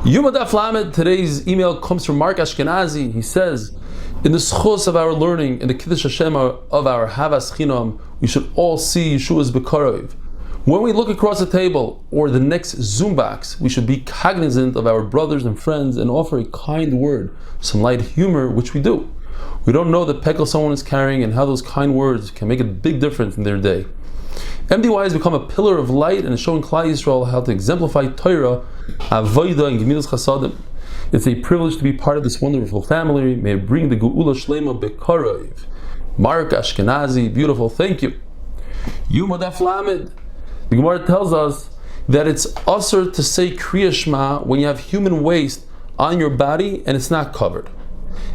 Yoma Daf. Today's email comes from Mark Ashkenazi. He says, in the schos of our learning, in the Kiddush Hashem of our Havas Chinam, we should all see Yeshua's Bekarov. When we look across the table or the next Zoom box, we should be cognizant of our brothers and friends and offer a kind word, some light humor, which we do. We don't know the pekel someone is carrying and how those kind words can make a big difference in their day. MDY has become a pillar of light and is showing Klal Yisrael how to exemplify Torah, Avodah, and Gemilas Chasadim. It's a privilege to be part of this wonderful family. May it bring the Geula Shlema Bekarov. Mark Ashkenazi, beautiful, thank you. Yoma Daf. The Gemara tells us that it's usher to say Kriya Shema when you have human waste on your body and it's not covered.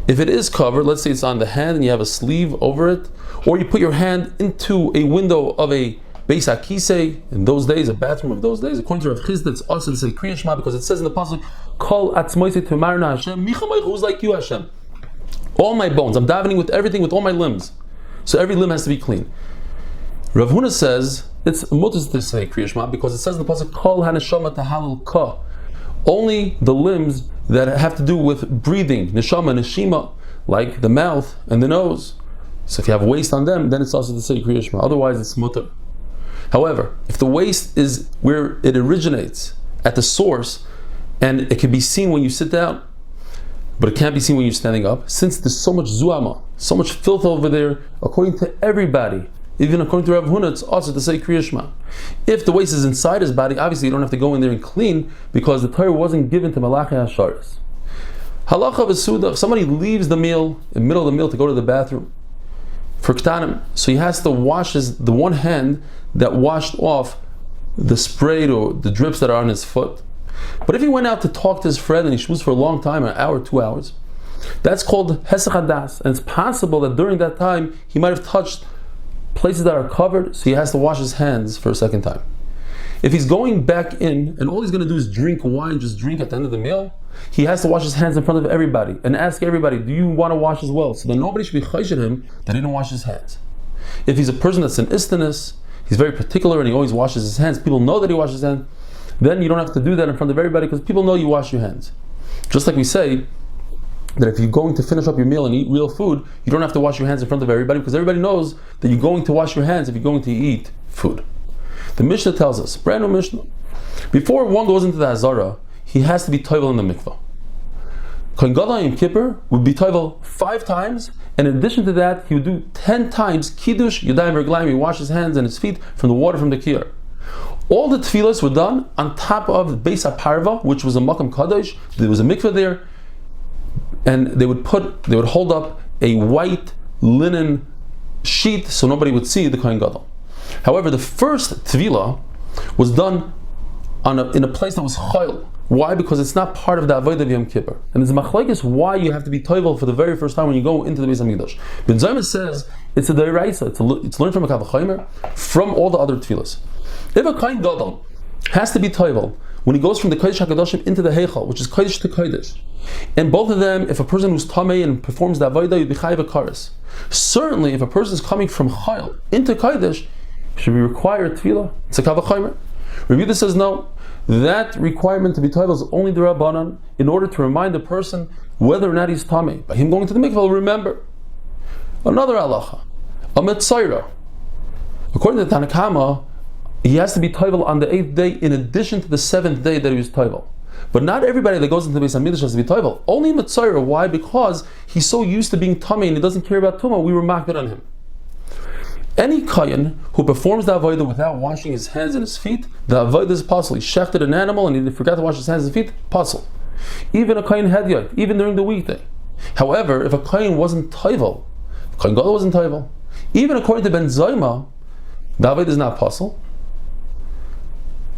If it is covered, let's say it's on the hand and you have a sleeve over it, or you put your hand into a window of a Beis HaKisei, in those days, a bathroom of those days, according to Rav Chisda, it's also to say Kriya Shema because it says in the pasuk, Kol atzmoisei temarna Hashem, Micha Meichu, who's like you, Hashem. All my bones, I'm davening with everything, with all my limbs. So every limb has to be clean. Rav Huna says, it's mutter to say Kriya Shema because it says in the pasuk, Kol haneshama tahalul ka. Only the limbs that have to do with breathing, neshama, neshima, like the mouth and the nose. So if you have waste on them, then it's also to say Kriya Shema. Otherwise, it's mutter. However, if the waste is where it originates, at the source, and it can be seen when you sit down, but it can't be seen when you're standing up, since there's so much zuama, so much filth over there, according to everybody, even according to Rav Huna, it's also to say Kriya Shema. If the waste is inside his body, obviously you don't have to go in there and clean, because the Torah wasn't given to Malachi Hasharis. Halacha v'suda, if somebody leaves the meal, in the middle of the meal to go to the bathroom, for ktanim, so he has to wash the one hand that washed off the spray or the drips that are on his foot. But if he went out to talk to his friend and he shmooze for a long time, an hour, 2 hours, that's called hesach hadas, and it's possible that during that time he might have touched places that are covered, so he has to wash his hands for a second time. If he's going back in and all he's going to do is drink wine, just drink at the end of the meal, he has to wash his hands in front of everybody and ask everybody, do you want to wash as well? So then nobody should be chayshid him that he didn't wash his hands. If he's a person that's an istinus, he's very particular and he always washes his hands, people know that he washes his hands, then you don't have to do that in front of everybody because people know you wash your hands. Just like we say that if you're going to finish up your meal and eat real food, you don't have to wash your hands in front of everybody because everybody knows that you're going to wash your hands if you're going to eat food. The Mishnah tells us, brand new Mishnah, before one goes into the Hazara, he has to be toivel in the mikvah. Kohen Gadol Yom Kippur would be toivel 5 times, and in addition to that, he would do 10 times kiddush yadayim v'reglayim. He wash his hands and his feet from the water from the kiyar. All the tefillas were done on top of the Beis HaParva, which was a makam kadosh. There was a mikvah there, and they would hold up a white linen sheet so nobody would see the Kohen Gadol. However, the first tefillah was done in a place that was chayil. Why? Because it's not part of the avodah of Yom Kippur. And there's a machlekes why you have to be toivel for the very first time when you go into the Beis HaMikdash. Ben Zayma says it's a deraisa. It's learned from a kavachomer, from all the other tefillas. If a Kohen Gadol has to be toivel when he goes from the Kodesh HaKadoshim into the Heichal, which is Kodesh to Kodesh, and both of them, if a person who's tamei and performs the avodah, you'd be chayiv akaris. Certainly, if a person is coming from chayil into Kodesh, should be required tefillah. It's a kavachomer. Reb Yehuda says no. That requirement to be toivel is only the Rabbanan in order to remind the person whether or not he's tamei. By him going to the mikvah, remember. Another halacha, a metzayra. According to Tanna Kama, he has to be toivel on the 8th day in addition to the 7th day that he was toivel. But not everybody that goes into the Beis HaMikdash has to be toivel. Only metzayra. Why? Because he's so used to being tamei and he doesn't care about tumah. We were makbid on him. Any kohen who performs the avodah without washing his hands and his feet, the avodah is possible. He shechted an animal and he forgot to wash his hands and feet, possible. Even a kohen hedyot, even during the weekday. However, if a kohen wasn't toivel, Kohen Gadol wasn't toivel, even according to Ben Zayma, the avodah is not possible.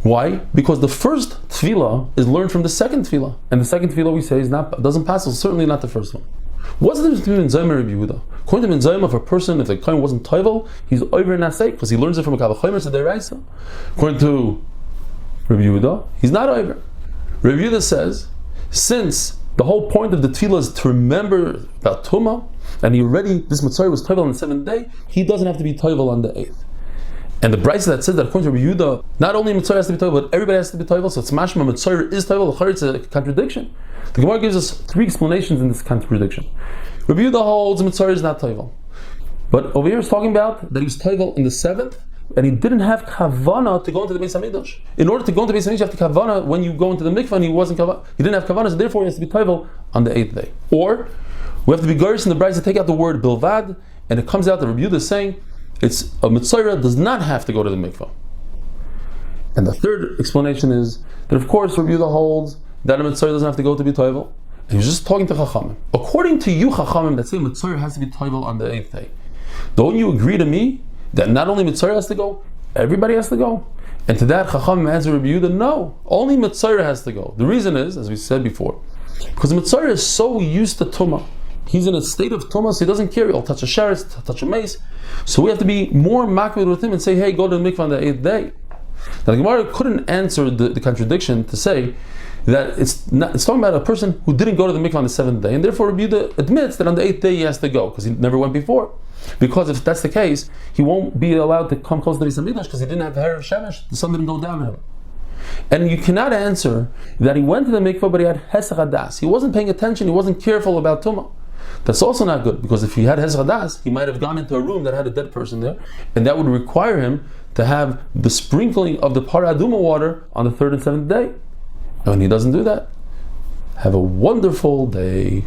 Why? Because the first tefillah is learned from the second tefillah, and the second tefillah we say doesn't pass, certainly not the first one. What's the difference between Zayma and Yehuda? According to Ben Zayma, if a person, if the kohen wasn't toivel, he's over in nasei because he learns it from a kavachomer to deraisa. According to Rabbi Yehuda, he's not over. Rabbi Yehuda says, since the whole point of the tefillah is to remember about tumah, and this Mitzvah was toivel on the 7th day, he doesn't have to be toivel on the 8th. And the brayso that says that according to Yehuda, not only Mitzvah has to be toivel, but everybody has to be toivel, so it's mashma Mitzvah is toivel, it's a contradiction. The Gemara gives us 3 explanations in this contradiction. Rabbi Yehuda holds Mitzvah is not toivel. But over here is talking about that he was toivel in the 7th, and he didn't have kavana to go into the Beis Hamikdash. In order to go into the Beis Hamikdash, you have to kavana when you go into the mikvah, and he didn't have kavana, so therefore he has to be toivel on the 8th day. Or we have to be garish in the brayso to take out the word bilvad, and it comes out that Rabbi Yehuda is saying it's a mitzvah does not have to go to the mikvah. And the third explanation is that of course Rabbi Yehuda holds that a mitzvah doesn't have to go to be toivel. And he was just talking to Chachamim. According to you Chachamim, that say mitzvah has to be toivel on the 8th day. Don't you agree to me that not only mitzvah has to go, everybody has to go? And to that Chachamim answer Rabbi Yehuda, no, only mitzvah has to go. The reason is, as we said before, because mitzvah is so used to tumah. He's in a state of tumah, so he doesn't care. He'll touch a sheretz, touch a mace. So we have to be more makbid with him and say, hey, go to the mikvah on the 8th day. Now the Gemara couldn't answer the contradiction to say that it's talking about a person who didn't go to the mikvah on the 7th day, and therefore Rabbi Yehuda admits that on the 8th day he has to go because he never went before. Because if that's the case, he won't be allowed to come close to the Beis Hamikdash because he didn't have the hair of shemesh. The sun didn't go down on him. And you cannot answer that he went to the mikvah but he had hesach hadas. He wasn't paying attention. He wasn't careful about tumah. That's also not good, because if he had hesach hadas, he might have gone into a room that had a dead person there, and that would require him to have the sprinkling of the para aduma water on the 3rd and 7th day. And when he doesn't do that, have a wonderful day.